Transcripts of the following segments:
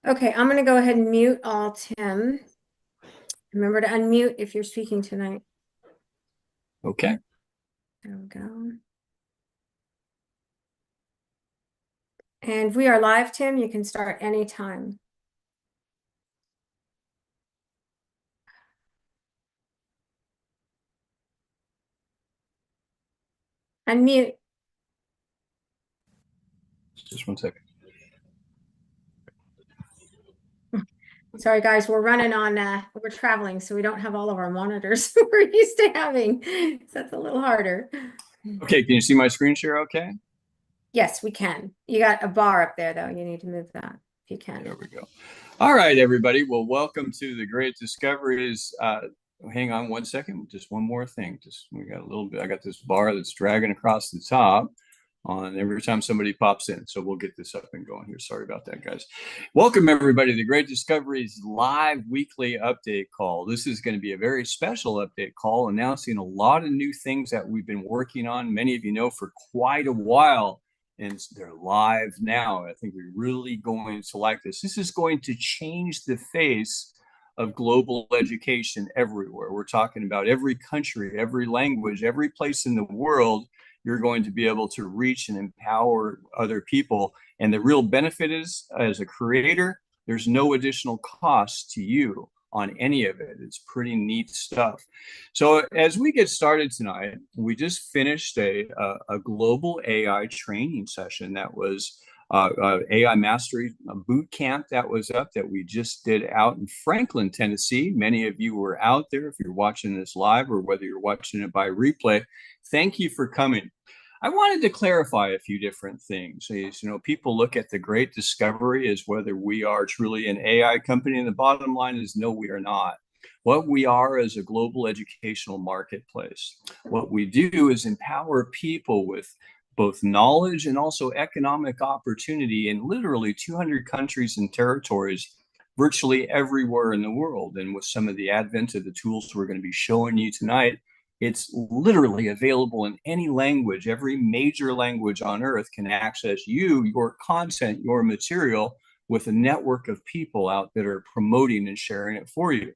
Okay, I'm going to go ahead and mute all, Tim. Remember to unmute if you're speaking tonight. Okay. There we go. And we are live, Tim. You can start anytime. Unmute. Just one second. Sorry, guys, we're running on, we're traveling, so we don't have all of our monitors we're used to having. So that's a little harder. Okay, can you see my screen share okay? Yes, we can. You got a bar up there, though. You need to move that if you can. There we go. All right, everybody. Well, welcome to the Great Discoveries. Hang on one second. Just one more thing. We got a little bit. I got this bar that's dragging across the top on every time somebody pops in. So we'll get this up and going here. Sorry about that, guys. Welcome, everybody, to the Great Discoveries live weekly update call. This is going to be a very special update call announcing a lot of new things that we've been working on. Many of you know for quite a while. And they're live now. I think we're really going to like this. This is going to change the face of global education everywhere. We're talking about every country, every language, every place in the world. You're going to be able to reach and empower other people. And the real benefit is, as a creator, there's no additional cost to you on any of it. It's pretty neat stuff. So as we get started tonight, we just finished a global AI training session that was AI Mastery Boot Camp that was up that we just did out in Franklin, Tennessee. Many of you were out there if you're watching this live or whether you're watching it by replay. Thank you for coming. I wanted to clarify a few different things. People look at the Great Discovery as whether we are truly an AI company, and the bottom line is no, we are not. What we are is a global educational marketplace. What we do is empower people with both knowledge and also economic opportunity in literally 200 countries and territories, virtually everywhere in the world. And with some of the advent of the tools we're going to be showing you tonight, it's literally available in any language. Every major language on earth can access you, your content, your material with a network of people out that are promoting and sharing it for you.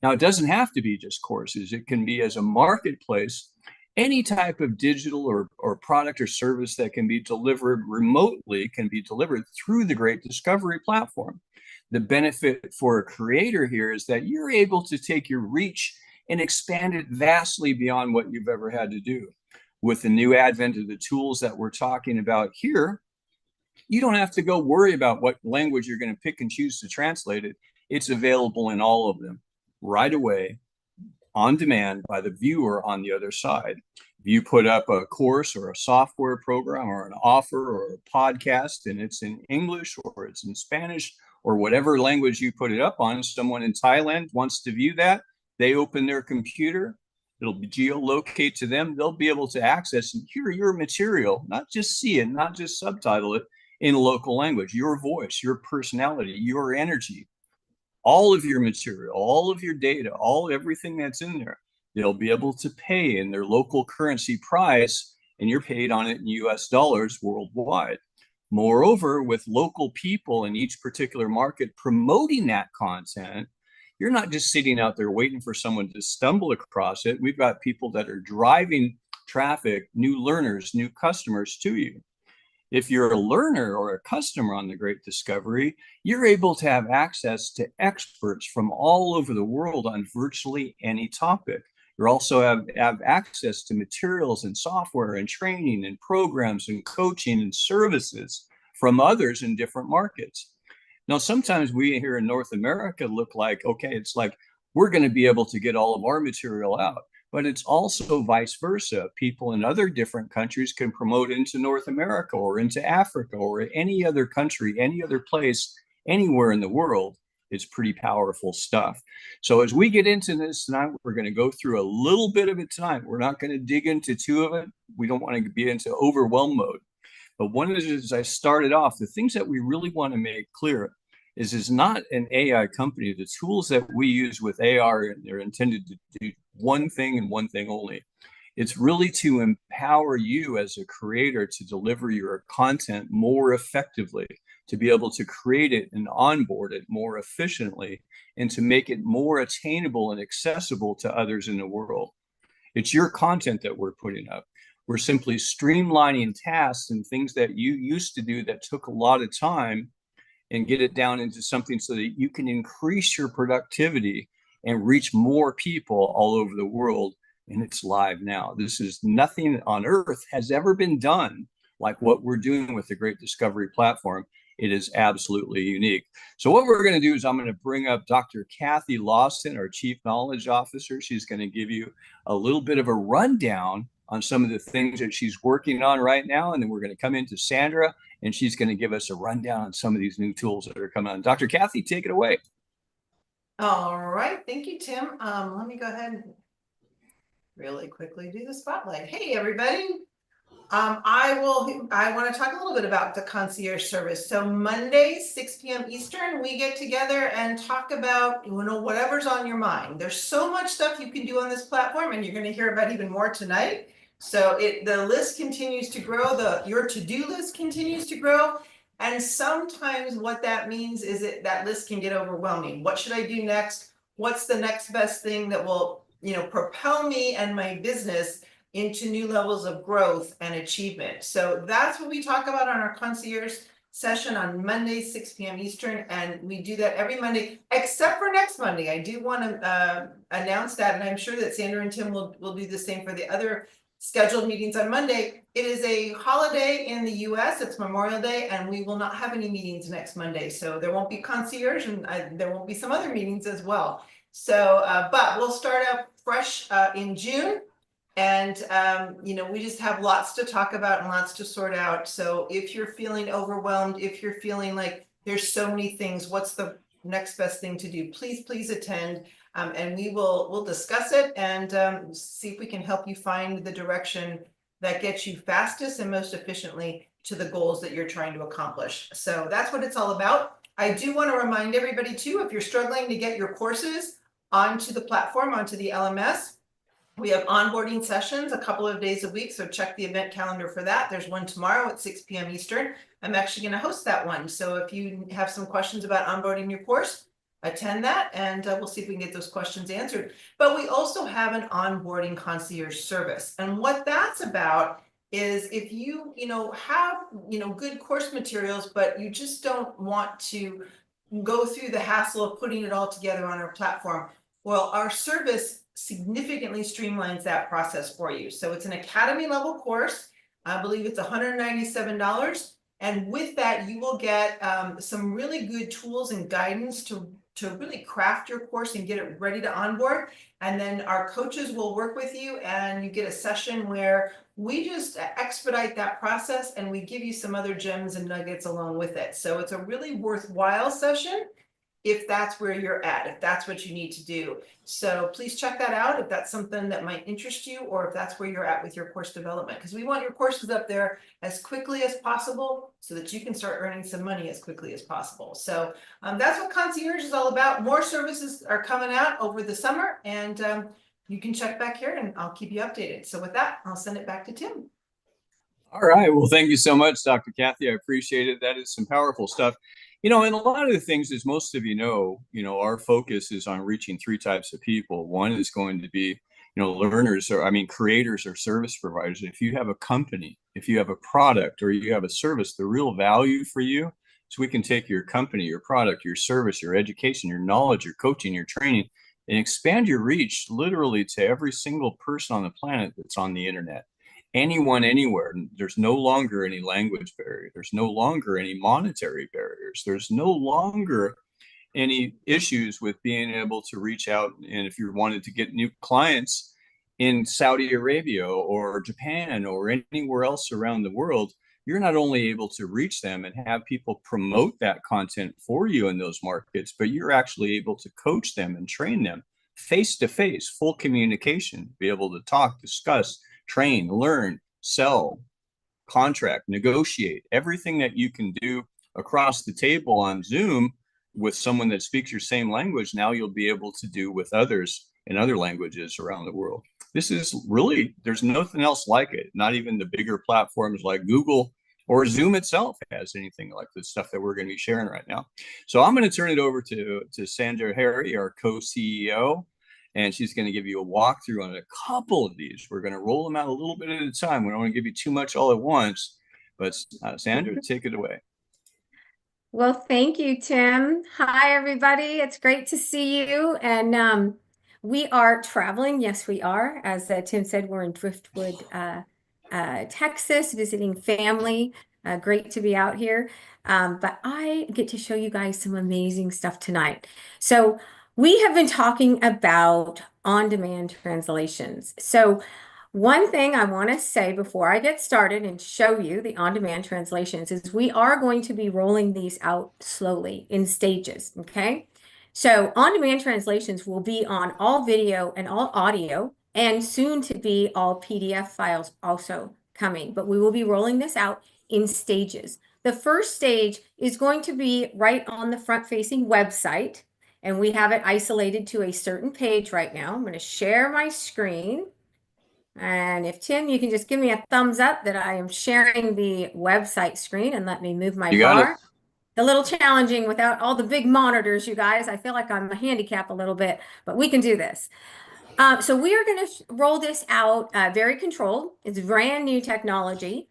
Now, it doesn't have to be just courses. It can be as a marketplace, any type of digital or product or service that can be delivered remotely can be delivered through the Great Discovery platform. The benefit for a creator here is that you're able to take your reach and expand it vastly beyond what you've ever had to do. With the new advent of the tools that we're talking about here, you don't have to go worry about what language you're going to pick and choose to translate it. It's available in all of them right away, on demand by the viewer on the other side. If you put up a course or a software program or an offer or a podcast and it's in English or it's in Spanish or whatever language you put it up on, someone in Thailand wants to view that, they open their computer, it'll be geolocate to them, they'll be able to access and hear your material, not just see it, not just subtitle it in local language, your voice, your personality, your energy, all of your material, all of your data, everything that's in there. They'll be able to pay in their local currency price, and you're paid on it in US dollars worldwide. Moreover, with local people in each particular market promoting that content, you're not just sitting out there waiting for someone to stumble across it. We've got people that are driving traffic, new learners, new customers to you. If you're a learner or a customer on the Great Discovery, you're able to have access to experts from all over the world on virtually any topic. You also have access to materials and software and training and programs and coaching and services from others in different markets. Now, sometimes we here in North America look like, okay, it's like we're going to be able to get all of our material out, but it's also vice versa. People in other different countries can promote into North America or into Africa or any other country, any other place, anywhere in the world. It's pretty powerful stuff. So as we get into this tonight, we're going to go through a little bit of it tonight. We're not going to dig into two of it. We don't want to be into overwhelm mode. But one of the, as I started off, the things that we really want to make clear is not an AI company. The tools that we use with AI, they're intended to do one thing and one thing only. It's really to empower you as a creator to deliver your content more effectively, to be able to create it and onboard it more efficiently and to make it more attainable and accessible to others in the world. It's your content that we're putting up. We're simply streamlining tasks and things that you used to do that took a lot of time and get it down into something so that you can increase your productivity and reach more people all over the world. And it's live now. This is nothing on earth has ever been done like what we're doing with the Great Discovery Platform. It is absolutely unique. So what we're going to do is I'm going to bring up Dr. Kathy Lawson, our Chief Knowledge Officer. She's going to give you a little bit of a rundown on some of the things that she's working on right now. And then we're going to come into Sandra, and she's going to give us a rundown on some of these new tools that are coming on. Dr. Kathy, take it away. All right. Thank you, Tim. Let me go ahead and really quickly do the spotlight. Hey, everybody. I want to talk a little bit about the concierge service. So Monday, 6 p.m. Eastern, we get together and talk about, whatever's on your mind. There's so much stuff you can do on this platform, and you're going to hear about even more tonight. So the list continues to grow. Your to-do list continues to grow. And sometimes what that means is that list can get overwhelming. What should I do next? What's the next best thing that will, propel me and my business into new levels of growth and achievement? So that's what we talk about on our concierge session on Monday, 6 p.m. Eastern. And we do that every Monday, except for next Monday. I do want to announce that, and I'm sure that Sandra and Tim will do the same for the other scheduled meetings on Monday. It is a holiday in the US, it's Memorial Day, and we will not have any meetings next Monday. So there won't be concierge, and there won't be some other meetings as well. So, but we'll start up fresh in June. And, we just have lots to talk about and lots to sort out. So if you're feeling overwhelmed, if you're feeling like there's so many things, what's the next best thing to do? Please attend. And we'll discuss it and see if we can help you find the direction that gets you fastest and most efficiently to the goals that you're trying to accomplish. So that's what it's all about. I do want to remind everybody too, if you're struggling to get your courses onto the platform, onto the LMS, we have onboarding sessions a couple of days a week. So check the event calendar for that. There's one tomorrow at 6 p.m. Eastern. I'm actually going to host that one. So if you have some questions about onboarding your course, attend that, and we'll see if we can get those questions answered. But we also have an onboarding concierge service. And what that's about is if you, have, good course materials, but you just don't want to go through the hassle of putting it all together on our platform. Well, our service significantly streamlines that process for you. So it's an academy level course. I believe it's $197. And with that, you will get some really good tools and guidance to really craft your course and get it ready to onboard. And then our coaches will work with you, and you get a session where we just expedite that process and we give you some other gems and nuggets along with it. So it's a really worthwhile session if that's where you're at, if that's what you need to do. So please check that out if that's something that might interest you, or if that's where you're at with your course development, because we want your courses up there as quickly as possible so that you can start earning some money as quickly as possible. So that's what concierge is all about. More services are coming out over the summer, and you can check back here and I'll keep you updated. So with that, I'll send it back to Tim. All right. Well, thank you so much, Dr. Kathy. I appreciate it. That is some powerful stuff. And a lot of the things, as most of our focus is on reaching three types of people. One is going to be, learners, creators or service providers. If you have a company, if you have a product, or you have a service, the real value for you is we can take your company, your product, your service, your education, your knowledge, your coaching, your training, and expand your reach literally to every single person on the planet that's on the internet. Anyone, anywhere. There's no longer any language barrier. There's no longer any monetary barriers. There's no longer any issues with being able to reach out. And if you wanted to get new clients in Saudi Arabia or Japan or anywhere else around the world, you're not only able to reach them and have people promote that content for you in those markets, but you're actually able to coach them and train them face to face, full communication, be able to talk, discuss, train, learn, sell, contract, negotiate, everything that you can do across the table on Zoom with someone that speaks your same language. Now you'll be able to do with others in other languages around the world. This is really, there's nothing else like it. Not even the bigger platforms like Google or Zoom itself has anything like the stuff that we're going to be sharing right now. So I'm going to turn it over to Sandra Harry, our co-CEO, and she's going to give you a walkthrough on a couple of these. We're going to roll them out a little bit at a time. We don't want to give you too much all at once, but Sandra, take it away. Well, thank you, Tim. Hi, everybody. It's great to see you. And we are traveling. Yes, we are. As Tim said, we're in Driftwood, Texas, visiting family. Great to be out here. But I get to show you guys some amazing stuff tonight. So we have been talking about on-demand translations. So one thing I want to say before I get started and show you the on-demand translations is we are going to be rolling these out slowly in stages, okay? So on-demand translations will be on all video and all audio, and soon to be all PDF files also coming, but we will be rolling this out in stages. The first stage is going to be right on the front-facing website, and we have it isolated to a certain page right now. I'm going to share my screen. And if Tim, you can just give me a thumbs up that I am sharing the website screen and let me move my bar. A little challenging without all the big monitors, you guys. I feel like I'm a handicap a little bit, but we can do this. So we are going to roll this out very controlled. It's brand new technology.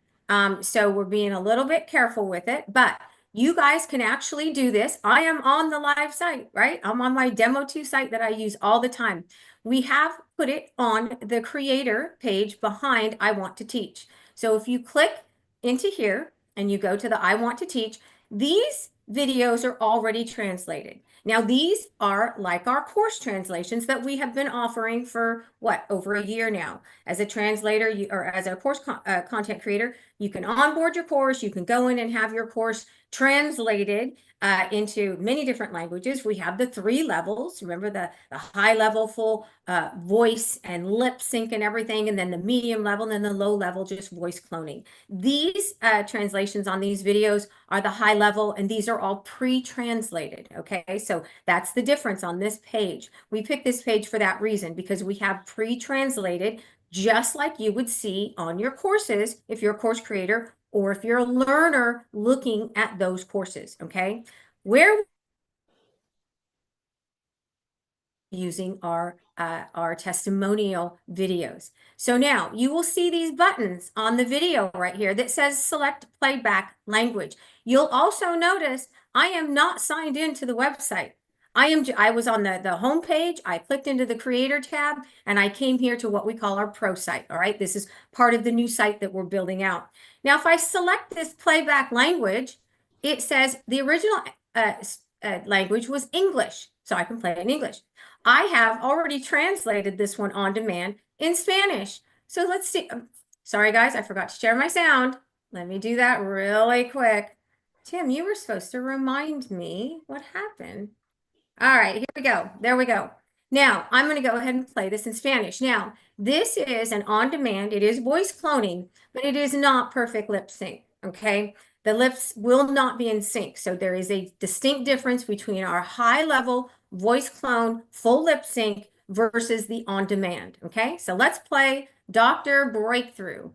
So we're being a little bit careful with it, but you guys can actually do this. I am on the live site, right? I'm on my Demo2 site that I use all the time. We have put it on the creator page behind I Want to Teach. So if you click into here and you go to the I Want to Teach, these videos are already translated. Now, these are like our course translations that we have been offering for what, over a year now. As a translator or as a course content creator, you can onboard your course, you can go in and have your course translated into many different languages. We have the 3 levels. Remember the high level, full voice and lip sync and everything, and then the medium level, and then the low level, just voice cloning. These translations on these videos are the high level, and these are all pre-translated, okay? So that's the difference on this page. We picked this page for that reason, because we have pre-translated, just like you would see on your courses if you're a course creator or if you're a learner looking at those courses, okay? Where using our testimonial videos. So now you will see these buttons on the video right here that says select playback language. You'll also notice I am not signed into the website. I was on the home page. I clicked into the creator tab and I came here to what we call our pro site. All right. This is part of the new site that we're building out. Now, if I select this playback language, it says the original language was English. So I can play it in English. I have already translated this one on demand in Spanish. So let's see. Sorry, guys, I forgot to share my sound. Let me do that really quick. Tim, you were supposed to remind me what happened. All right, here we go. There we go. Now, I'm going to go ahead and play this in Spanish. Now, this is an on-demand. It is voice cloning, but it is not perfect lip sync, okay? The lips will not be in sync. So there is a distinct difference between our high-level voice clone, full lip sync versus the on-demand, okay? So let's play Dr. Breakthrough.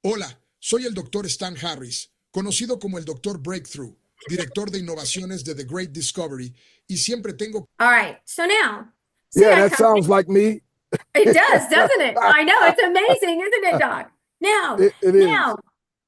Hola, soy el Dr. Stan Harris, conocido como el Dr. Breakthrough, director de innovaciones de The Great Discovery, y siempre tengo... All right, so now... Yeah, that sounds like me. It does, doesn't it? I know, it's amazing, isn't it, Doc? Now, it is. Now,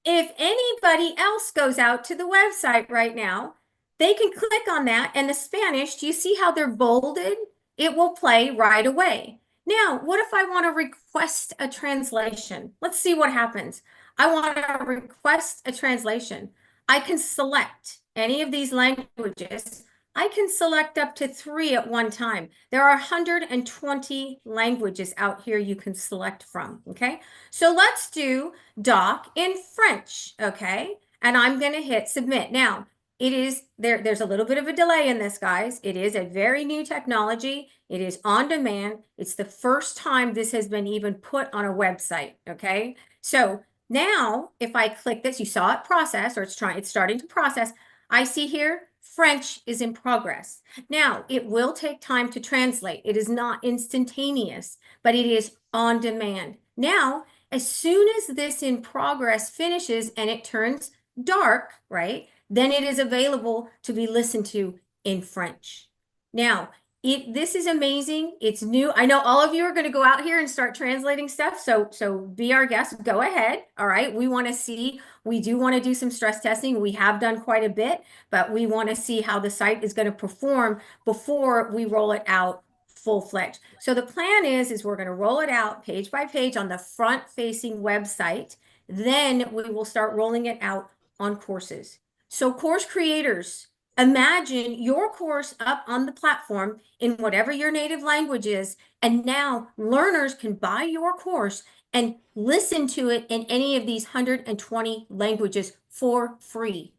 if anybody else goes out to the website right now, they can click on that, and the Spanish, do you see how they're bolded? It will play right away. Now, what if I want to request a translation? Let's see what happens. I want to request a translation. I can select any of these languages. I can select up to 3 at one time. There are 120 languages out here you can select from, okay? So let's do Doc in French, okay? And I'm going to hit submit. Now, it is there's a little bit of a delay in this, guys. It is a very new technology. It is on demand. It's the first time this has been even put on a website, okay? So now, if I click this, you saw it process, or it's starting to process. I see here, French is in progress. Now, it will take time to translate. It is not instantaneous, but it is on demand. Now, As soon as this in progress finishes and it turns dark, right, then it is available to be listened to in French. Now, this is amazing. It's new. I know all of you are going to go out here and start translating stuff. So be our guest. Go ahead. All right. We want to see. We do want to do some stress testing. We have done quite a bit, but we want to see how the site is going to perform before we roll it out full-fledged. So the plan is we're going to roll it out page by page on the front-facing website. Then we will start rolling it out on courses. So course creators, imagine your course up on the platform in whatever your native language is, and now learners can buy your course and listen to it in any of these 120 languages for free.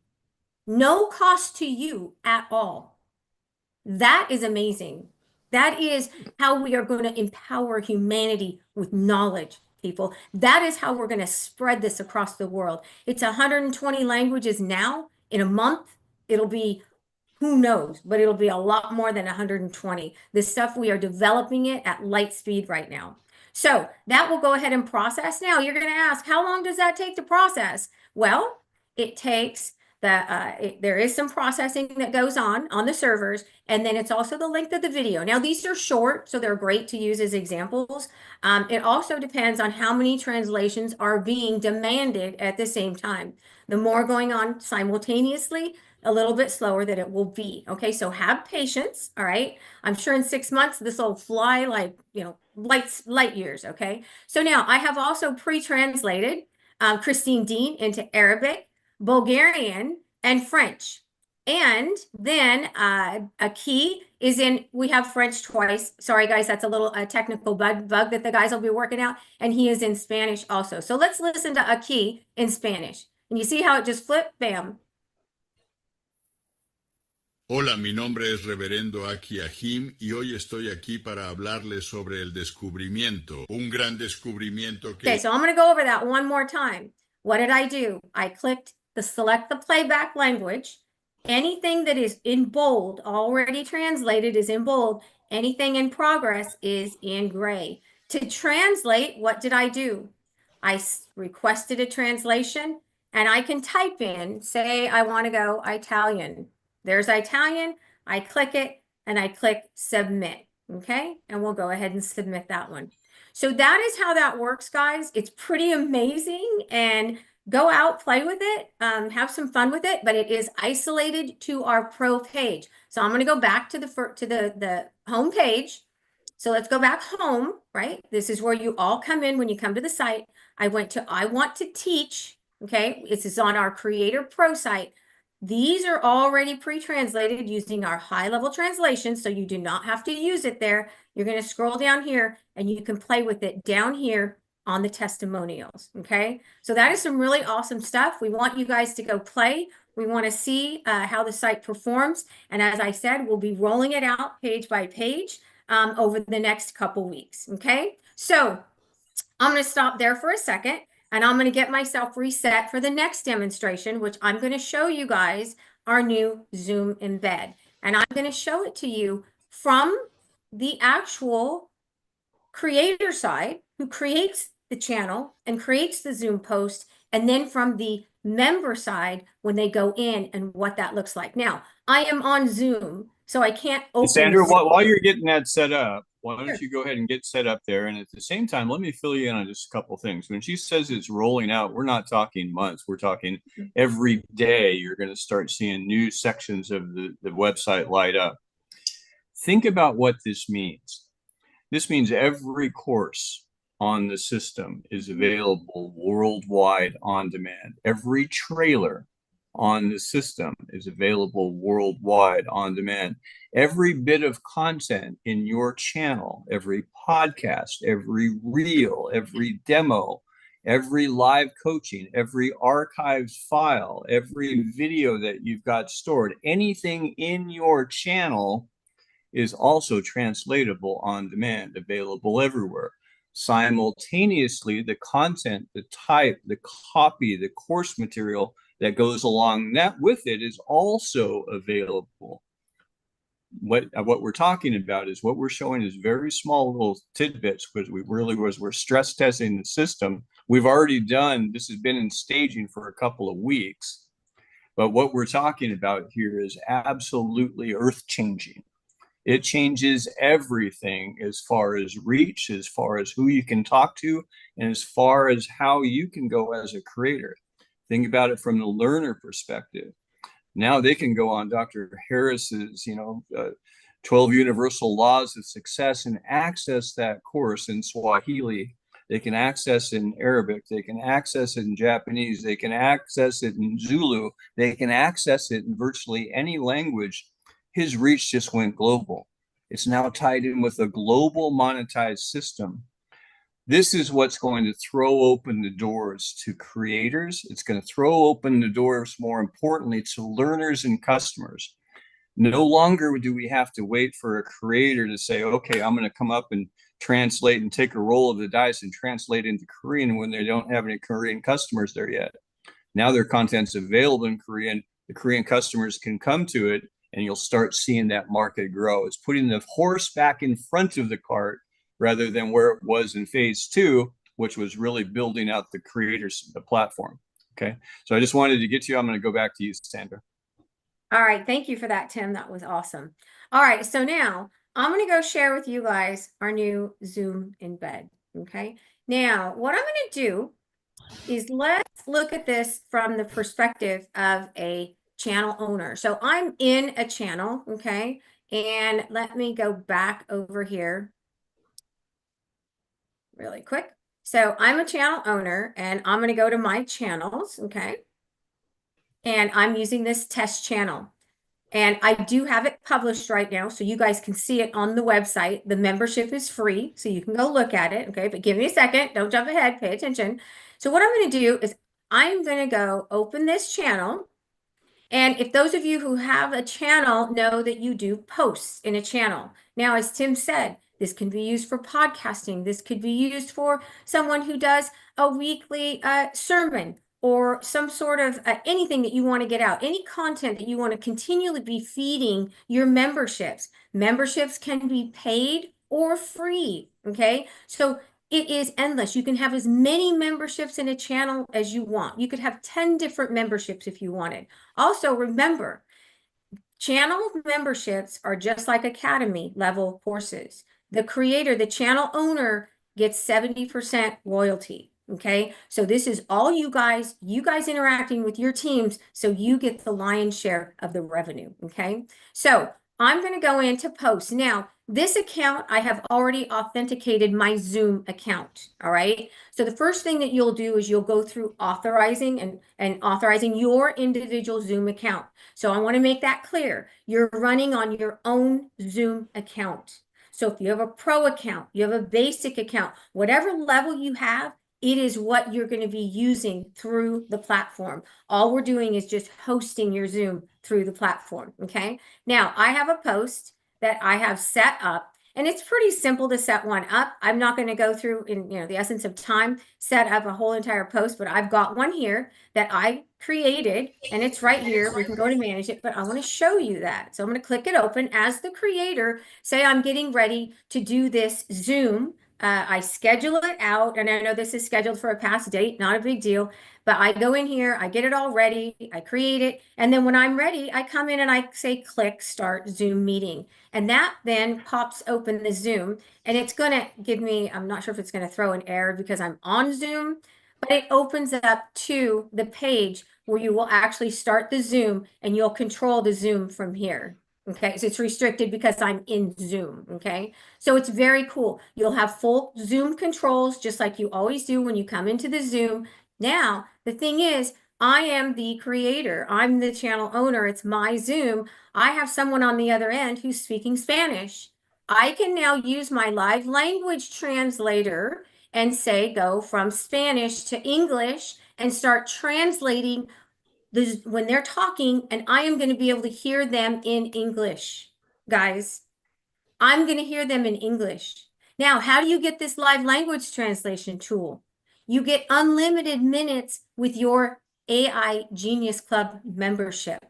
No cost to you at all. That is amazing. That is how we are going to empower humanity with knowledge, people. That is how we're going to spread this across the world. It's 120 languages now. In a month, it'll be, who knows, but it'll be a lot more than 120. This stuff, we are developing it at light speed right now. So that will go ahead and process. Now you're going to ask, how long does that take to process? Well, it takes there is some processing that goes on the servers, and then it's also the length of the video. Now, these are short, so they're great to use as examples. It also depends on how many translations are being demanded at the same time. The more going on simultaneously, a little bit slower that it will be. Okay, so have patience. All right, I'm sure in 6 months this will fly like, you know, light years. Okay, so now I have also pre-translated Christine Dean into Arabic, Bulgarian, and French. And then a key is in, we have French twice. Sorry, guys, that's a little technical bug that the guys will be working out. And he is in Spanish also. So let's listen to a key in Spanish. And you see how it just flipped? Bam. Hola, mi nombre es Reverendo Aki Ahim y hoy estoy aquí para hablarles sobre el descubrimiento, un gran descubrimiento que... Okay, so I'm going to go over that one more time. What did I do? I clicked the select the playback language. Anything that is in bold, already translated, is in bold. Anything in progress is in gray. To translate, what did I do? I requested a translation, and I can type in, say I want to go Italian. There's Italian. I click it, and I click submit. Okay, and we'll go ahead and submit that one. So that is how that works, guys. It's pretty amazing, and go out, play with it, have some fun with it, but it is isolated to our pro page. So I'm going to go back to the home page. So let's go back home, right? This is where you all come in when you come to the site. I want to teach, okay? This is on our Creator Pro site. These are already pre-translated using our high-level translation, so you do not have to use it there. You're going to scroll down here, and you can play with it down here on the testimonials, okay? So that is some really awesome stuff. We want you guys to go play. We want to see how the site performs. And as I said, we'll be rolling it out page by page over the next couple weeks, okay? So I'm going to stop there for a second, and I'm going to get myself reset for the next demonstration, which I'm going to show you guys our new Zoom embed. And I'm going to show it to you from the actual creator side, who creates the channel and creates the Zoom post, and then from the member side when they go in and what that looks like. Now, I am on Zoom, so I can't open. Sandra, while you're getting that set up, why don't you go ahead and get set up there? And at the same time, let me fill you in on just a couple things. When she says it's rolling out, we're not talking months. We're talking every day. You're going to start seeing new sections of the website light up. Think about what this means. This means every course on the system is available worldwide on demand. Every trailer on the system is available worldwide on demand. Every bit of content in your channel, every podcast, every reel, every demo, every live coaching, every archived file, every video that you've got stored, anything in your channel is also translatable on demand, available everywhere. Simultaneously, the content, the type, the copy, the course material that goes along with it is also available what we're talking about is what we're showing is very small little tidbits because we're stress testing the system. We've already done, this has been in staging for a couple of weeks, but what we're talking about here is absolutely earth changing. It changes everything as far as reach, as far as who you can talk to, and as far as how you can go as a creator. Think about it from the learner perspective. Now they can go on Dr. Harris's, 12 Universal Laws of Success and access that course in Swahili. They can access it in Arabic. They can access it in Japanese. They can access it in Zulu. They can access it in virtually any language. His reach just went global. It's now tied in with a global monetized system. This is what's going to throw open the doors to creators. It's going to throw open the doors, more importantly, to learners and customers. No longer do we have to wait for a creator to say, okay, I'm going to come up and translate and take a roll of the dice and translate into Korean when they don't have any Korean customers there yet. Now their content's available in Korean. The Korean customers can come to it, and you'll start seeing that market grow. It's putting the horse back in front of the cart rather than where it was in phase 2, which was really building out the creators, the platform. Okay, so I just wanted to get to you. I'm going to go back to you, Sandra. All right, thank you for that, Tim. That was awesome. All right, so now I'm going to go share with you guys our new Zoom embed. Okay, now what I'm going to do is let's look at this from the perspective of a channel owner. So I'm in a channel, okay, and let me go back over here really quick. So I'm a channel owner, and I'm going to go to my channels, okay, and I'm using this test channel. And I do have it published right now, so you guys can see it on the website. The membership is free, so you can go look at it, okay? But give me a second. Don't jump ahead. Pay attention. So what I'm going to do is I'm going to go open this channel. And if those of you who have a channel know that you do posts in a channel. Now, as Tim said, this can be used for podcasting. This could be used for someone who does a weekly sermon, or some sort of anything that you want to get out, any content that you want to continually be feeding your memberships. Memberships can be paid or free, okay? So it is endless. You can have as many memberships in a channel as you want. You could have 10 different memberships if you wanted. Also, remember, channel memberships are just like academy level courses. The creator, the channel owner, gets 70% royalty. Okay, so this is all you guys interacting with your teams, so you get the lion's share of the revenue. Okay, so I'm going to go into posts. Now, this account, I have already authenticated my Zoom account. All right, so the first thing that you'll do is you'll go through authorizing and authorizing your individual Zoom account. So I want to make that clear. You're running on your own Zoom account. So if you have a pro account, you have a basic account, whatever level you have, it is what you're going to be using through the platform. All we're doing is just hosting your Zoom through the platform, okay? Now, I have a post that I have set up, and it's pretty simple to set one up. I'm not going to go through, in the essence of time, set up a whole entire post, but I've got one here that I created, and it's right here. We can go to manage it, but I want to show you that. So I'm going to click it open. As the creator, say I'm getting ready to do this Zoom. I schedule it out, and I know this is scheduled for a past date, not a big deal, but I go in here, I get it all ready, I create it, and then when I'm ready, I come in and I say, click Start Zoom Meeting. And that then pops open the Zoom, and it's going to give me, I'm not sure if it's going to throw an error because I'm on Zoom, but it opens up to the page where you will actually start the Zoom, and you'll control the Zoom from here. Okay, so it's restricted because I'm in Zoom, okay? So it's very cool. You'll have full Zoom controls just like you always do when you come into the Zoom. Now, the thing is, I am the creator. I'm the channel owner. It's my Zoom. I have someone on the other end who's speaking Spanish. I can now use my live language translator and say, go from Spanish to English and start translating when they're talking, and I am going to be able to hear them in English, guys. I'm going to hear them in English. Now, how do you get this live language translation tool? You get unlimited minutes with your AI Genius Club membership.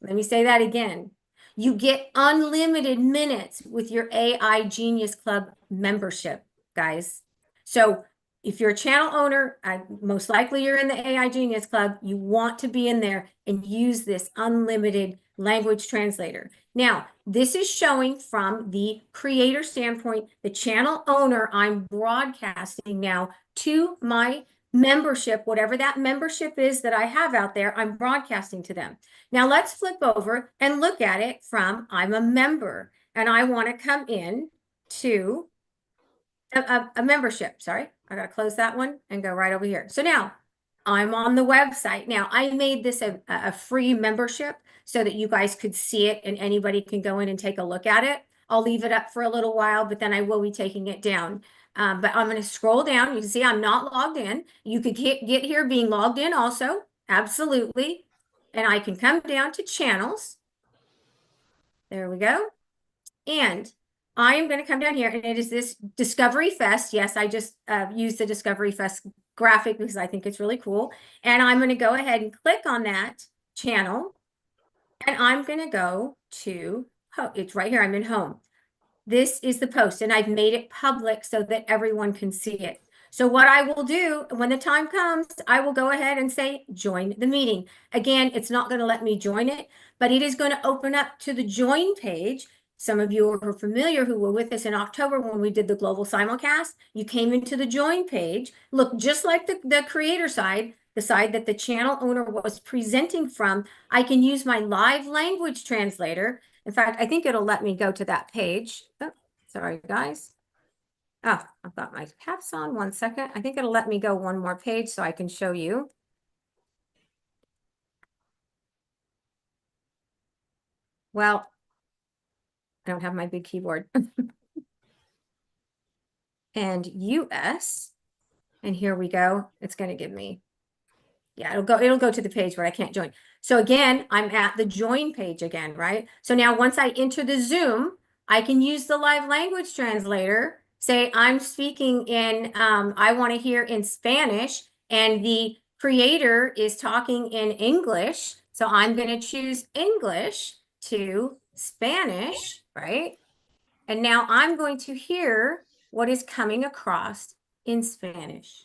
Let me say that again. You get unlimited minutes with your AI Genius Club membership, guys. So if you're a channel owner, most likely you're in the AI Genius Club, you want to be in there and use this unlimited language translator. Now, this is showing from the creator standpoint, the channel owner, I'm broadcasting now to my membership, whatever that membership is that I have out there, I'm broadcasting to them. Now let's flip over and look at it from I'm a member and I want to come in to a membership. Sorry, I got to close that one and go right over here. So now I'm on the website. Now I made this a free membership so that you guys could see it and anybody can go in and take a look at it. I'll leave it up for a little while, but then I will be taking it down. But I'm going to scroll down. You can see I'm not logged in. You could get here being logged in also. Absolutely. And I can come down to channels. There we go. And I am going to come down here and it is this Discovery Fest. Yes, I just used the Discovery Fest graphic because I think it's really cool. And I'm going to go ahead and click on that channel. And I'm going to go to, it's right here. I'm in home. This is the post and I've made it public so that everyone can see it. So what I will do when the time comes, I will go ahead and say, join the meeting. Again, it's not going to let me join it, but it is going to open up to the join page. Some of you are familiar who were with us in October when we did the global simulcast. You came into the join page, look just like the creator side, the side that the channel owner was presenting from. I can use my live language translator. In fact, I think it'll let me go to that page. Oh, sorry, guys. Oh, I've got my caps on. 1 second. I think it'll let me go one more page so I can show you. Well, I don't have my big keyboard. And US. And here we go. It's going to give me, yeah, it'll go to the page where I can't join. So again, I'm at the join page again, right? So now once I enter the Zoom, I can use the live language translator, say I'm speaking in, I want to hear in Spanish and the creator is talking in English. So I'm going to choose English to Spanish, right? And now I'm going to hear what is coming across in Spanish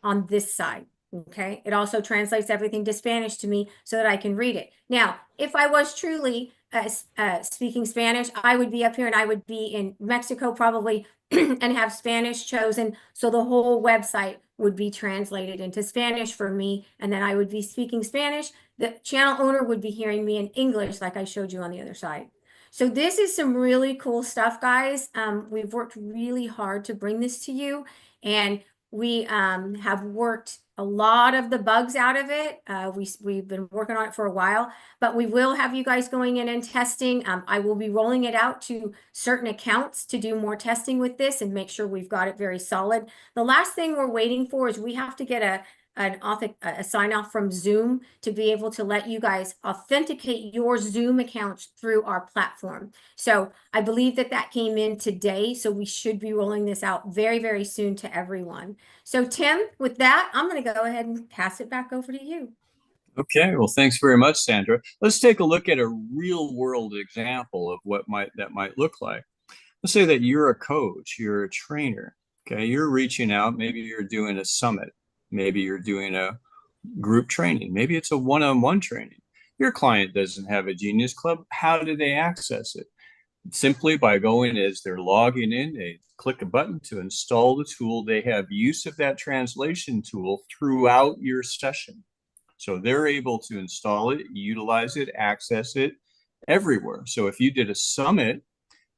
on this side. Okay. It also translates everything to Spanish to me so that I can read it. Now, if I was truly speaking Spanish, I would be up here and I would be in Mexico probably and have Spanish chosen. So the whole website would be translated into Spanish for me. And then I would be speaking Spanish. The channel owner would be hearing me in English like I showed you on the other side. So this is some really cool stuff, guys. We've worked really hard to bring this to you. And we have worked a lot of the bugs out of it. We've been working on it for a while, but we will have you guys going in and testing. I will be rolling it out to certain accounts to do more testing with this and make sure we've got it very solid. The last thing we're waiting for is we have to get a sign off from Zoom to be able to let you guys authenticate your Zoom accounts through our platform. So I believe that came in today. So we should be rolling this out very, very soon to everyone. So Tim, with that, I'm going to go ahead and pass it back over to you. Okay, well, thanks very much, Sandra. Let's take a look at a real world example of what that might look like. Let's say that you're a coach, you're a trainer, okay? You're reaching out, maybe you're doing a summit. Maybe you're doing a group training. Maybe it's a one-on-one training. Your client doesn't have a Genius Club. How do they access it? Simply by going as they're logging in, they click a button to install the tool. They have use of that translation tool throughout your session. So they're able to install it, utilize it, access it everywhere. So if you did a summit,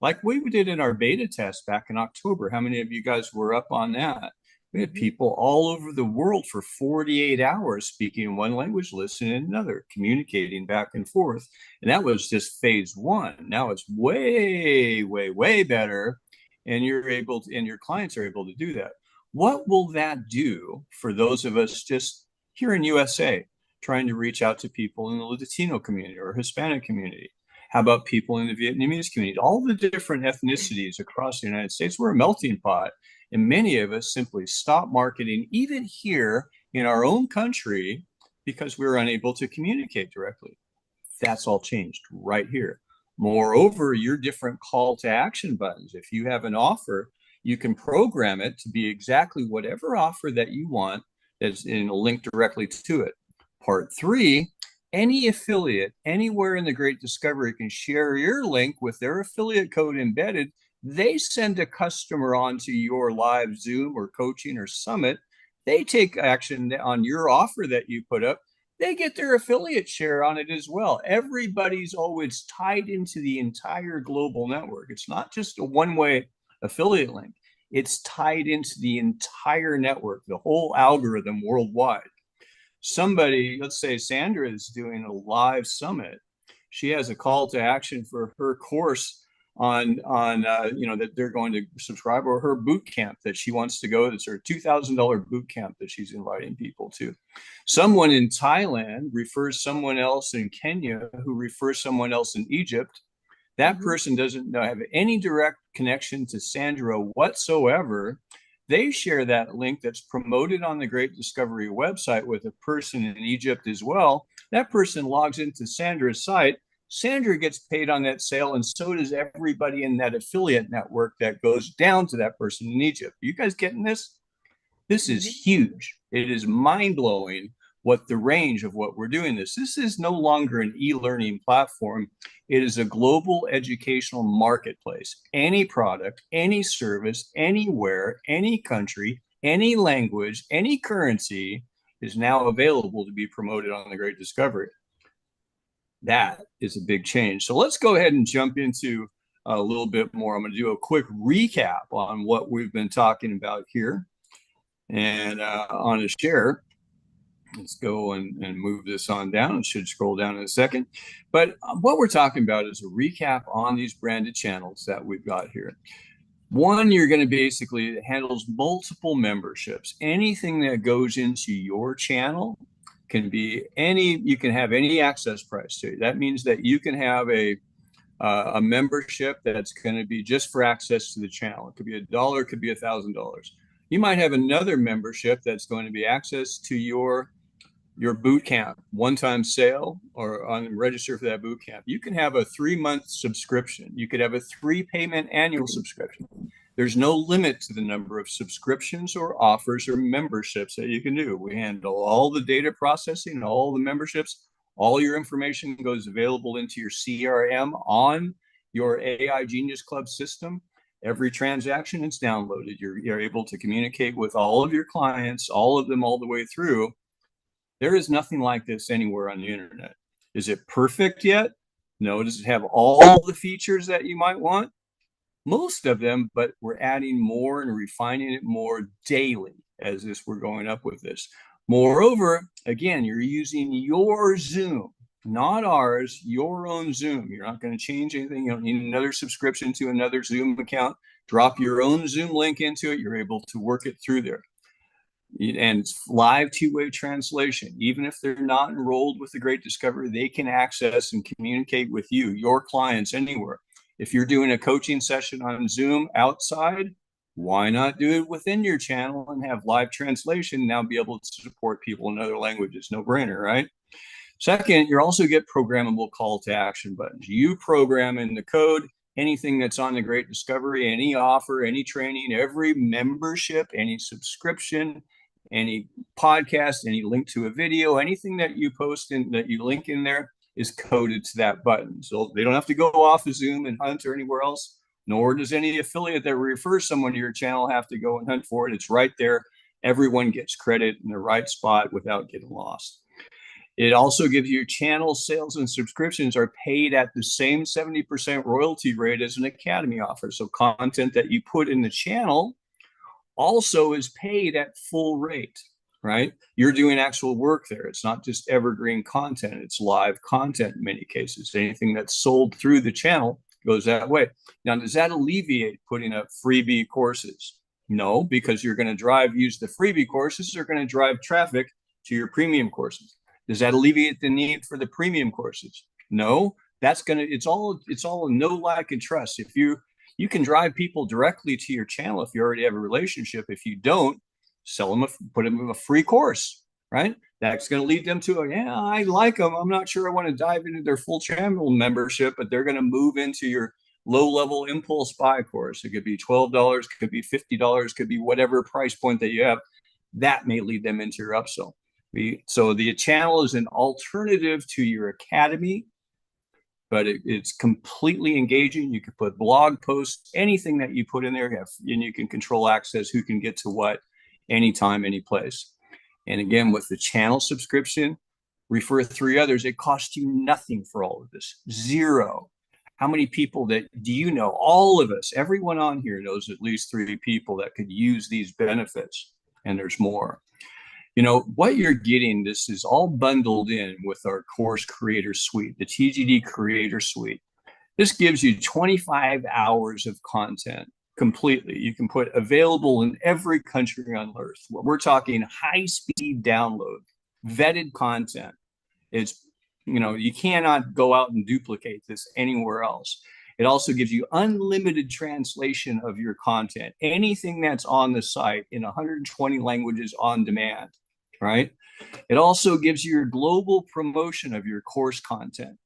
like we did in our beta test back in October, how many of you guys were up on that? We had people all over the world for 48 hours speaking one language, listening another, communicating back and forth. And that was just phase one. Now it's way, way, way better. And you're able to, and your clients are able to do that. What will that do for those of us just here in USA trying to reach out to people in the Latino community or Hispanic community? How about people in the Vietnamese community? All the different ethnicities across the United States, we're a melting pot. And many of us simply stop marketing, even here in our own country, because we're unable to communicate directly. That's all changed right here. Moreover, your different call to action buttons. If you have an offer, you can program it to be exactly whatever offer that you want that's in a link directly to it. Part 3, any affiliate anywhere in the Great Discovery can share your link with their affiliate code embedded. They send a customer onto your live Zoom or coaching or summit. They take action on your offer that you put up. They get their affiliate share on it as well. Everybody's always tied into the entire global network. It's not just a one-way affiliate link. It's tied into the entire network, the whole algorithm worldwide. Somebody, let's say Sandra is doing a live summit. She has a call to action for her course on that they're going to subscribe, or her boot camp that she wants to go. That's her $2,000 boot camp that she's inviting people to. Someone in Thailand refers someone else in Kenya, who refers someone else in Egypt. That person doesn't have any direct connection to Sandra whatsoever. They share that link that's promoted on the Great Discovery website with a person in Egypt as well. That person logs into Sandra's site. Sandra gets paid on that sale, and so does everybody in that affiliate network that goes down to that person in Egypt. You guys getting this? This is huge. It is mind-blowing what the range of what we're doing this. This is no longer an e-learning platform. It is a global educational marketplace. Any product, any service, anywhere, any country, any language, any currency is now available to be promoted on the Great Discovery. That is a big change. So let's go ahead and jump into a little bit more. I'm going to do a quick recap on what we've been talking about here. And on a share, let's go and move this on down. It should scroll down in a second. But what we're talking about is a recap on these branded channels that we've got here. One, you're going to basically, it handles multiple memberships. Anything that goes into your channel can be you can have any access price to it. That means that you can have a membership that's going to be just for access to the channel. It could be $1, it could be $1,000. You might have another membership that's going to be access to your boot camp, one-time sale, or register for that boot camp. You can have a 3-month subscription. You could have a 3-payment annual subscription. There's no limit to the number of subscriptions or offers or memberships that you can do. We handle all the data processing, all the memberships. All your information goes available into your CRM on your AI Genius Club system. Every transaction is downloaded. You're able to communicate with all of your clients, all of them all the way through. There is nothing like this anywhere on the internet. Is it perfect yet? No. Does it have all the features that you might want? Most of them, but we're adding more and refining it more daily as we're going up with this. Moreover, again, you're using your Zoom, not ours, your own Zoom. You're not going to change anything. You don't need another subscription to another Zoom account. Drop your own Zoom link into it. You're able to work it through there. And it's live 2-way translation. Even if they're not enrolled with the Great Discovery, they can access and communicate with you, your clients, anywhere. If you're doing a coaching session on Zoom outside, why not do it within your channel and have live translation, now be able to support people in other languages? No brainer, right? Second, you also get programmable call to action buttons. You program in the code anything that's on the Great Discovery, any offer, any training, every membership, any subscription, any podcast, any link to a video, anything that you post in, that you link in there, is coded to that button. So they don't have to go off of Zoom and hunt or anywhere else, nor does any affiliate that refers someone to your channel have to go and hunt for it. It's right there. Everyone gets credit in the right spot without getting lost. It also gives you channel sales and subscriptions are paid at the same 70% royalty rate as an academy offer. So content that you put in the channel also is paid at full rate, right? You're doing actual work there. It's not just evergreen content. It's live content in many cases. Anything that's sold through the channel goes that way. Now, does that alleviate putting up freebie courses? No, because you're going to use the freebie courses are going to drive traffic to your premium courses. Does that alleviate the need for the premium courses? No, it's all a know, like, and trust. If you can drive people directly to your channel if you already have a relationship. If you don't, put them a free course, right? That's going to lead them to, yeah, I like them. I'm not sure I want to dive into their full channel membership, but they're going to move into your low-level impulse buy course. It could be $12, could be $50, could be whatever price point that you have. That may lead them into your upsell. So the channel is an alternative to your academy, but it's completely engaging. You can put blog posts, anything that you put in there, and you can control access, who can get to what, anytime, any place. And again, with the channel subscription, refer 3 others. It costs you nothing for all of this. 0. How many people do you know? All of us, everyone on here knows at least 3 people that could use these benefits, and there's more. You know, what you're getting, this is all bundled in with our Course Creator Suite, the TGD Creator Suite. This gives you 25 hours of content completely. You can put available in every country on earth. We're talking high-speed download, vetted content. It's, you know, you cannot go out and duplicate this anywhere else. It also gives you unlimited translation of your content, anything that's on the site in 120 languages on demand, right? It also gives you your global promotion of your course content.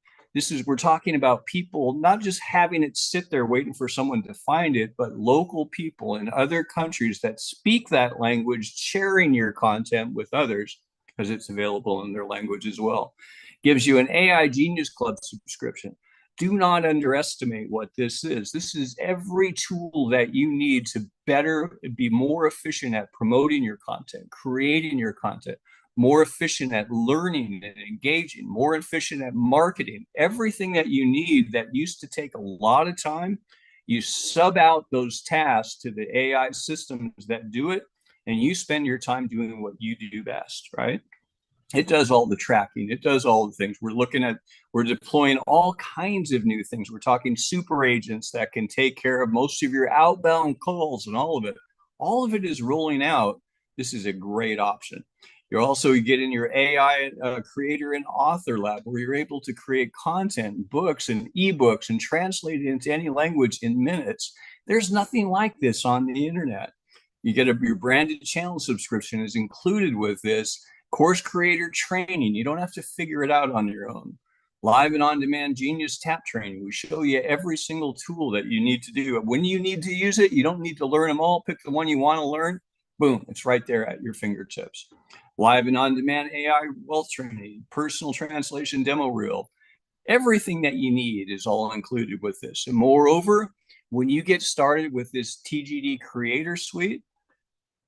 We're talking about people not just having it sit there waiting for someone to find it, but local people in other countries that speak that language, sharing your content with others because it's available in their language as well. Gives you an AI Genius Club subscription. Do not underestimate what this is. This is every tool that you need to be more efficient at promoting your content, creating your content, more efficient at learning and engaging, more efficient at marketing. Everything that you need that used to take a lot of time, you sub out those tasks to the AI systems that do it, and you spend your time doing what you do best, right? It does all the tracking. It does all the things. We're deploying all kinds of new things. We're talking super agents that can take care of most of your outbound calls and all of it. All of it is rolling out. This is a great option. You're also getting your AI creator and author lab, where you're able to create content, books and ebooks, and translate it into any language in minutes. There's nothing like this on the internet. You get your branded channel subscription is included with this. Course creator training, you don't have to figure it out on your own. Live and on-demand Genius Tap training. We show you every single tool that you need to do. When you need to use it, you don't need to learn them all. Pick the one you want to learn. Boom, it's right there at your fingertips. Live and on-demand AI wealth training, personal translation demo reel. Everything that you need is all included with this. And moreover, when you get started with this TGD Creator Suite,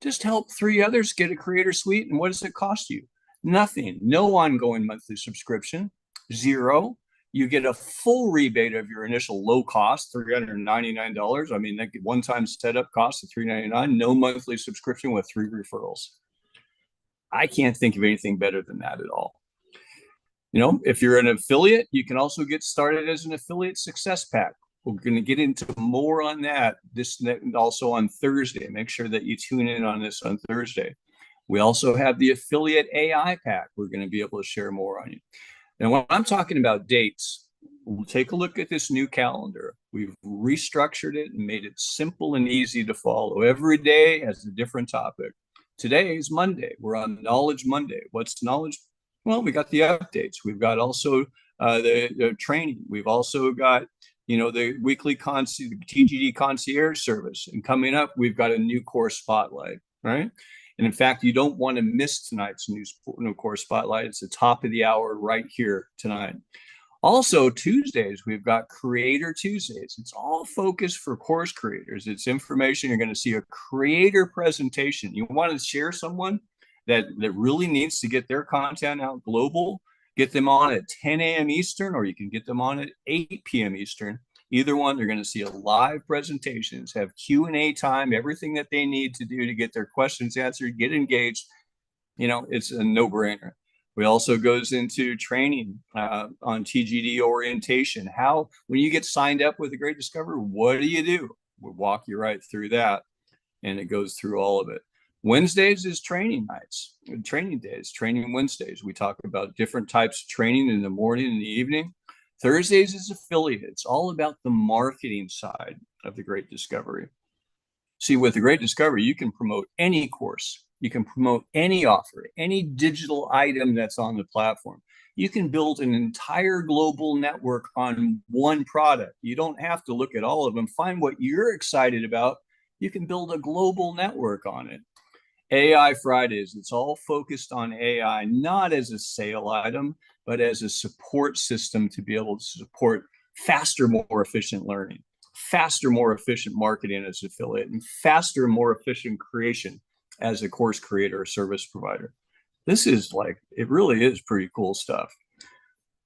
just help 3 others get a Creator Suite. And what does it cost you? Nothing. No ongoing monthly subscription. 0. You get a full rebate of your initial low cost, $399. I mean, that one-time setup cost of $399. No monthly subscription with 3 referrals. I can't think of anything better than that at all. You know, if you're an affiliate, you can also get started as an affiliate success pack. We're going to get into more on that also on Thursday. Make sure that you tune in on this on Thursday. We also have the affiliate AI pack. We're going to be able to share more on you. And when I'm talking about dates, we'll take a look at this new calendar. We've restructured it and made it simple and easy to follow. Every day has a different topic. Today is Monday. We're on Knowledge Monday. What's knowledge? Well, we got the updates. We've got also the training. We've also got, you know, the weekly TGD concierge service. And coming up, we've got a new course spotlight, right? And in fact, you don't want to miss tonight's new course spotlight. It's the top of the hour right here tonight. Also, Tuesdays, we've got Creator Tuesdays. It's all focused for course creators. It's information. You're going to see a creator presentation. You want to share someone that really needs to get their content out global, get them on at 10 a.m. Eastern, or you can get them on at 8 p.m. Eastern. Either one, they're going to see a live presentations, have Q&A time, everything that they need to do to get their questions answered, get engaged. You know, it's a no-brainer. We also goes into training on TGD orientation. When you get signed up with the Great Discovery, what do? We'll walk you right through that, and it goes through all of it. Wednesdays is training nights, training days, training Wednesdays. We talk about different types of training in the morning and the evening. Thursdays is affiliate. It's all about the marketing side of the Great Discovery. See, with the Great Discovery, you can promote any course You can promote any offer, any digital item that's on the platform. You can build an entire global network on one product. You don't have to look at all of them. Find what you're excited about. You can build a global network on it. AI Fridays, it's all focused on AI, not as a sale item, but as a support system to be able to support faster, more efficient learning, faster, more efficient marketing as affiliate, and faster, more efficient creation as a course creator or service provider. This is like, it really is pretty cool stuff.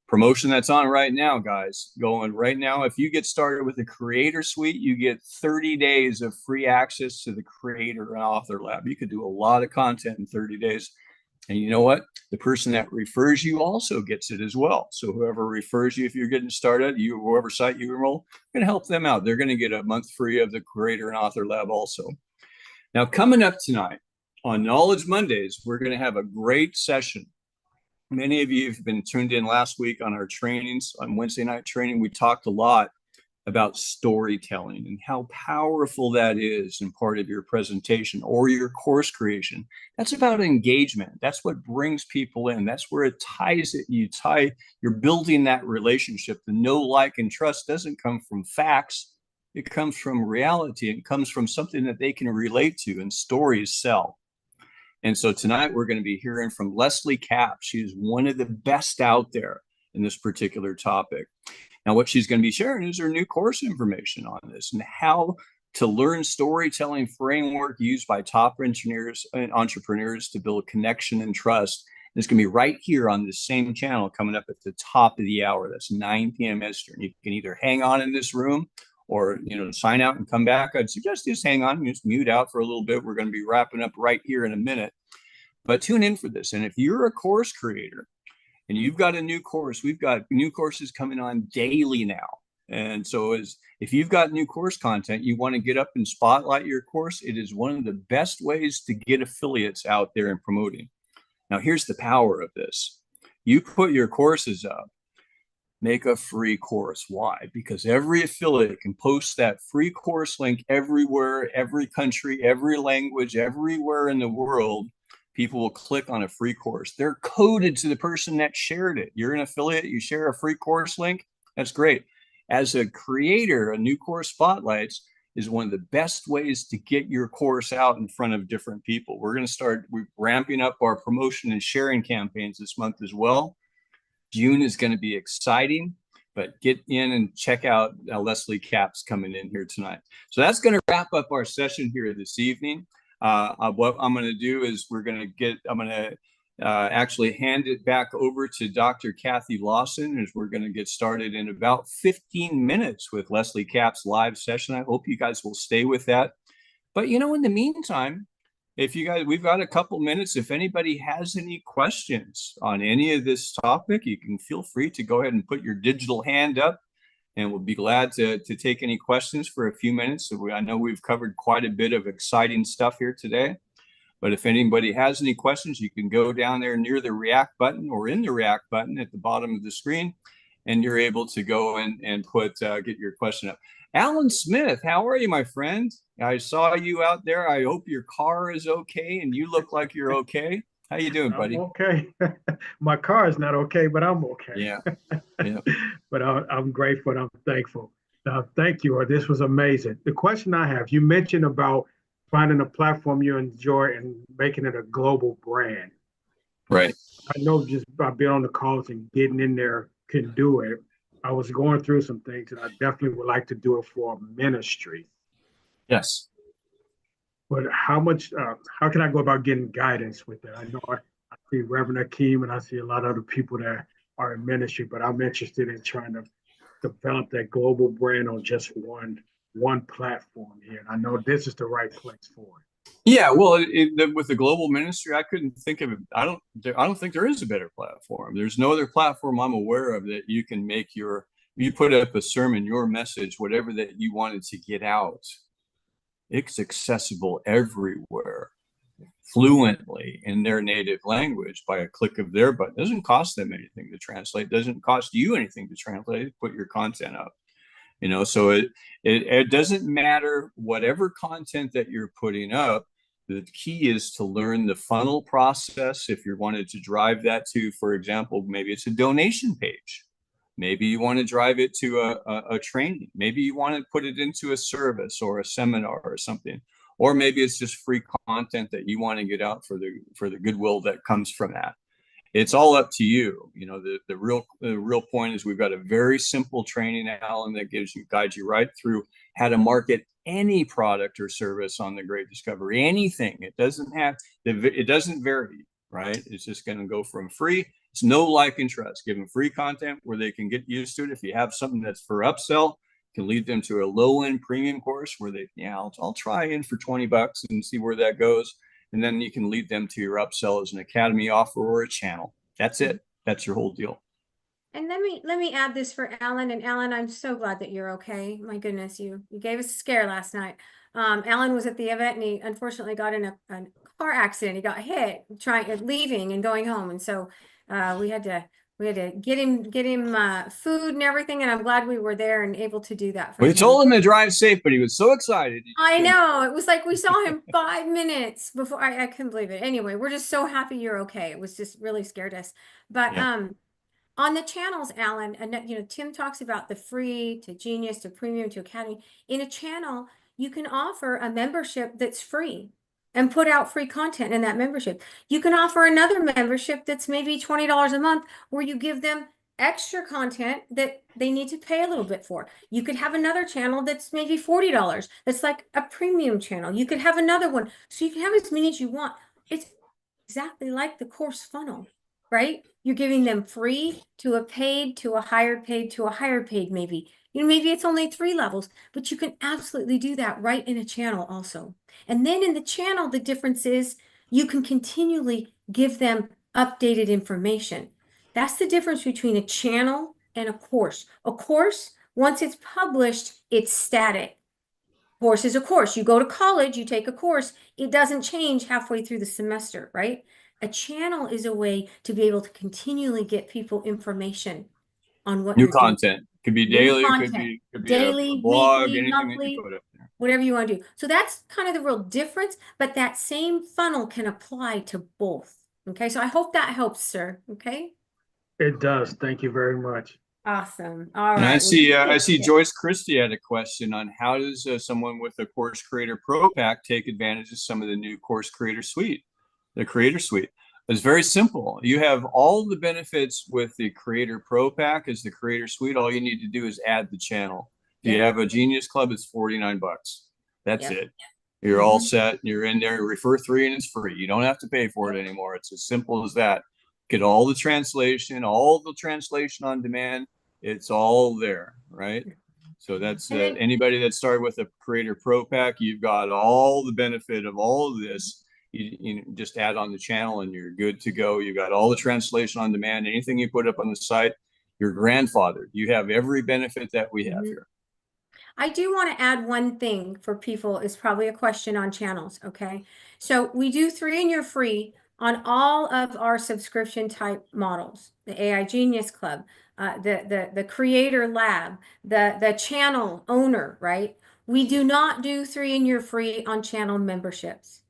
Promotion that's on right now, guys, going right now. If you get started with the Creator Suite, you get 30 days of free access to the Creator and Author Lab. You could do a lot of content in 30 days. And you know what? The person that refers you also gets it as well. So whoever refers you, if you're getting started, whoever site you enroll, you're going to help them out. They're going to get a month free of the Creator and Author Lab also. Now, coming up tonight on Knowledge Mondays, we're going to have a great session. Many of you have been tuned in last week on our trainings. On Wednesday night training, we talked a lot about storytelling and how powerful that is in part of your presentation or your course creation. That's about engagement. That's what brings people in. That's where it ties it. You're building that relationship. The know, like, and trust doesn't come from facts. It comes from reality. It comes from something that they can relate to, and stories sell. And so tonight we're going to be hearing from Leslie Capps. She is one of the best out there in this particular topic. Now, what she's going to be sharing is her new course information on this and how to learn storytelling framework used by top engineers and entrepreneurs to build connection and trust. And it's going to be right here on this same channel coming up at the top of the hour. That's 9 p.m. Eastern. You can either hang on in this room or, sign out and come back. I'd suggest just hang on and just mute out for a little bit. We're going to be wrapping up right here in a minute, but tune in for this. And if you're a course creator and you've got a new course, we've got new courses coming on daily now. And so if you've got new course content, you want to get up and spotlight your course, it is one of the best ways to get affiliates out there and promoting. Now, here's the power of this. You put your courses up, make a free course. Why? Because every affiliate can post that free course link everywhere, every country, every language, everywhere in the world. People will click on a free course. They're coded to the person that shared it. You're an affiliate, you share a free course link. That's great. As a creator, a new course spotlights is one of the best ways to get your course out in front of different people. We're going to start ramping up our promotion and sharing campaigns this month as well. June is going to be exciting, but get in and check out Leslie Capps coming in here tonight. So that's going to wrap up our session here this evening. What I'm going to do is I'm going to actually hand it back over to Dr. Kathy Lawson as we're going to get started in about 15 minutes with Leslie Capps' live session. I hope you guys will stay with that. But, in the meantime, we've got a couple minutes. If anybody has any questions on any of this topic, you can feel free to go ahead and put your digital hand up, and we'll be glad to take any questions for a few minutes. So I know we've covered quite a bit of exciting stuff here today, but if anybody has any questions, you can go down there near the React button or in the React button at the bottom of the screen, and you're able to go and get your question up. Alan Smith, how are you, my friend? I saw you out there. I hope your car is okay and you look like you're okay. How you doing, buddy? I'm okay. My car is not okay, but I'm okay. Yeah. But I'm grateful and I'm thankful. Thank you. This was amazing. The question I have, you mentioned about finding a platform you enjoy and making it a global brand. Right. I know just by being on the calls and getting in there can do it. I was going through some things and I definitely would like to do it for ministry. Yes. But how can I go about getting guidance with that? I know I see Reverend Akeem and I see a lot of other people that are in ministry, but I'm interested in trying to develop that global brand on just one platform here. And I know this is the right place for it. Yeah, well, with the global ministry, I couldn't think of it. I don't think there is a better platform. There's no other platform I'm aware of that you can you put up a sermon, your message, whatever that you wanted to get out. It's accessible everywhere, fluently in their native language by a click of their button. It doesn't cost them anything to translate. It doesn't cost you anything to translate. Put your content up. So it doesn't matter whatever content that you're putting up. The key is to learn the funnel process. If you wanted to drive that to, for example, maybe it's a donation page. Maybe you want to drive it to a training. Maybe you want to put it into a service or a seminar or something. Or maybe it's just free content that you want to get out for the goodwill that comes from that. It's all up to you. You know, the real point is we've got a very simple training, Alan, that guides you right through how to market any product or service on the Great Discovery. Anything. It doesn't vary, right? It's just going to go from free. It's no like and trust. Give them free content where they can get used to it. If you have something that's for upsell, can lead them to a low-end premium course where they, I'll try in for $20 and see where that goes. And then you can lead them to your upsell as an academy offer or a channel. That's it. That's your whole deal. And let me add this for Alan. And Alan, I'm so glad that you're okay. My goodness, you gave us a scare last night. Alan was at the event and he unfortunately got in a car accident. He got hit leaving and going home. And so we had to get him food and everything. And I'm glad we were there and able to do that for him. We told him to drive safe, but he was so excited. I know. It was like we saw him 5 minutes before. I couldn't believe it. Anyway, we're just so happy you're okay. It was just really scared us. But on the channels, Alan, and Tim talks about the free to Genius to Premium to Academy. In a channel, you can offer a membership that's free and put out free content in that membership. You can offer another membership that's maybe $20 a month where you give them extra content that they need to pay a little bit for. You could have another channel that's maybe $40. That's like a premium channel. You could have another one. So you can have as many as you want. It's exactly like the course funnel, right? You're giving them free to a paid, to a higher paid, to a higher paid, maybe. Maybe it's only 3 levels, but you can absolutely do that right in a channel also. And then in the channel, the difference is you can continually give them updated information. That's the difference between a channel and a course. A course, once it's published, it's static. Course is a course. You go to college, you take a course, it doesn't change halfway through the semester, right? A channel is a way to be able to continually get people information on what new you're content. doing. Could be New daily, content. could be Daily, a blog, weekly, anything monthly, that you put up there. whatever you want to do. So that's kind of the real difference, but that same funnel can apply to both. Okay, so I hope that helps, sir. Okay. It does. Thank you very much. Awesome. All And right. I see Joyce Christie had a question on how does someone with a Course Creator Pro Pack take advantage of some of the new Course Creator Suite, the Creator Suite. It's very simple. You have all the benefits with the Creator Pro Pack as the Creator Suite. All you need to do is add the channel. If you have a Genius Club, it's $49. That's it. You're all set. You're in there. Refer 3 and it's free. You don't have to pay for it anymore. It's as simple as that. Get all the translation on demand. It's all there, right? So that's anybody that started with a Creator Pro Pack, you've got all the benefit of all of this. You just add on the channel and you're good to go. You've got all the translation on demand. Anything you put up on the site, you're grandfathered. You have every benefit that we have here. I do want to add one thing for people is probably a question on channels. Okay. So we do 3 and you're free on all of our subscription type models, the AI Genius Club, the Creator Lab, the channel owner, right? We do not do 3 and you're free on channel memberships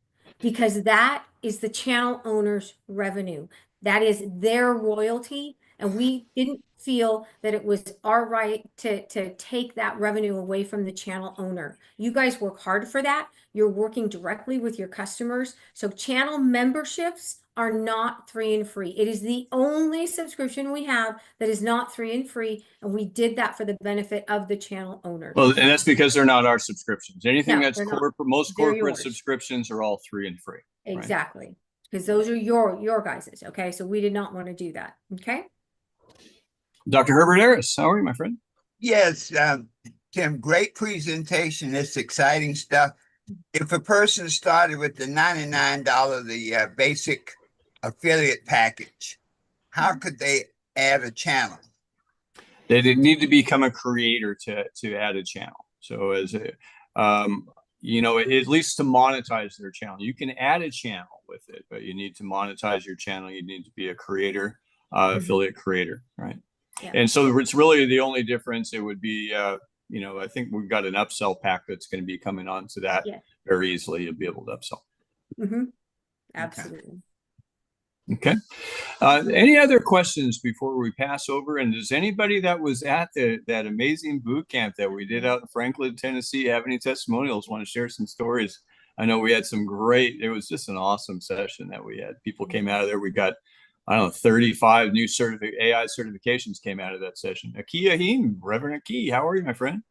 because that is the channel owner's revenue. That is their royalty. And we didn't feel that it was our right to take that revenue away from the channel owner. You guys work hard for that. You're working directly with your customers. So channel memberships are not 3 and free. It is the only subscription we have that is not 3 and free. And we did that for the benefit of the channel owners. Well, and that's because they're not our subscriptions. Anything No, that's they're not. corporate, most They're corporate yours. subscriptions are all 3 and free. Exactly. Because those are your guys's. Okay. So we did not want to do that. Okay. Dr. Herbert Harris, how are you, my friend? Yes, Tim, great presentation. It's exciting stuff. If a person started with the $99, the basic affiliate package, how could they add a channel? They didn't need to become a creator to add a channel. So as a, at least to monetize their channel, you can add a channel with it, but you need to monetize your channel. You need to be a creator, affiliate creator, right? Yeah. And so it's really the only difference. It would be, I think we've got an upsell pack that's going to be coming on to that very easily. You'll be able to upsell. Mhm. Absolutely. Okay. Any other questions before we pass over? And does anybody that was at that amazing boot camp that we did out in Franklin, Tennessee, have any testimonials? Want to share some stories? I know we had some great. It was just an awesome session that we had. People came out of there. We got, I don't know, 35 new AI certifications came out of that session. Aki Ahim, Reverend Aki, how are you, my friend?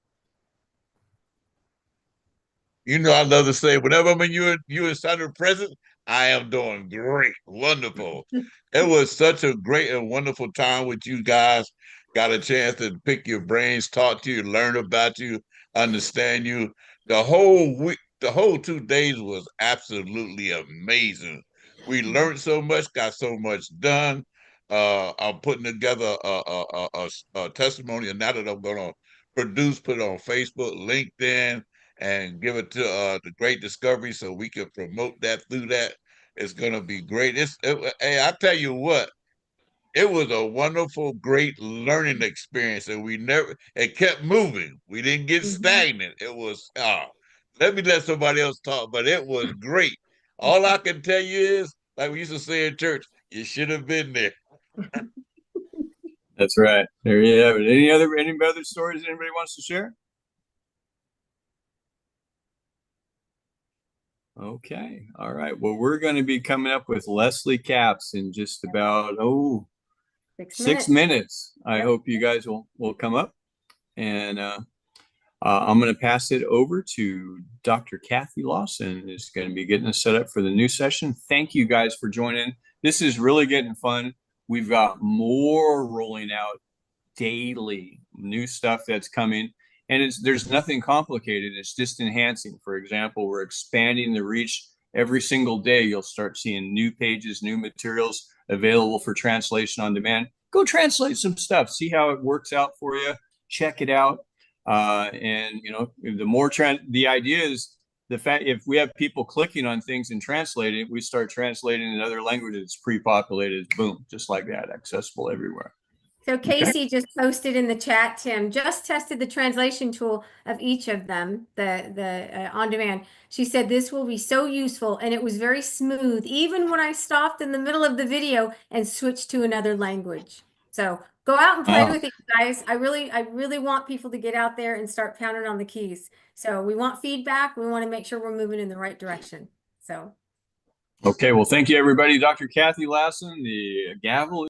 You know, I love to say, whenever I'm in U.S. Senate present, I am doing great, wonderful. It was such a great and wonderful time with you guys. Got a chance to pick your brains, talk to you, learn about you, understand you. The whole week, the whole 2 days was absolutely amazing. We learned so much, got so much done. I'm putting together a testimonial now that I'm going to produce, put it on Facebook, LinkedIn, and give it to the Great Discovery so we can promote that through that. It's gonna be great. Hey, I tell you what, it was a wonderful, great learning experience, and it kept moving. We didn't get stagnant. It was let me let somebody else talk, but it was great. All I can tell you is, like we used to say in church, you should have been there. That's right. There you have it. Any other stories anybody wants to share? Okay. All right. Well, we're going to be coming up with Leslie Capps in just about 6 minutes. I hope you guys will come up, and I'm going to pass it over to Dr. Kathy Lawson, who's going to be getting us set up for the new session. Thank you guys for joining. This is really getting fun. We've got more rolling out daily, new stuff that's coming. And there's nothing complicated. It's just enhancing. For example, we're expanding the reach every single day. You'll start seeing new pages, new materials available for translation on demand. Go translate some stuff. See how it works out for you. Check it out. And you know, the idea is the fact if we have people clicking on things and translating, we start translating in other languages. It's pre-populated. Boom, just like that, accessible everywhere. So Casey just posted in the chat, Tim, just tested the translation tool of each of them, the on demand. She said this will be so useful, and it was very smooth, even when I stopped in the middle of the video and switched to another language. So go out and play with it, guys. I really want people to get out there and start pounding on the keys. So we want feedback. We want to make sure we're moving in the right direction. So. Okay, well, thank you, everybody. Dr. Kathy Lawson, the gavel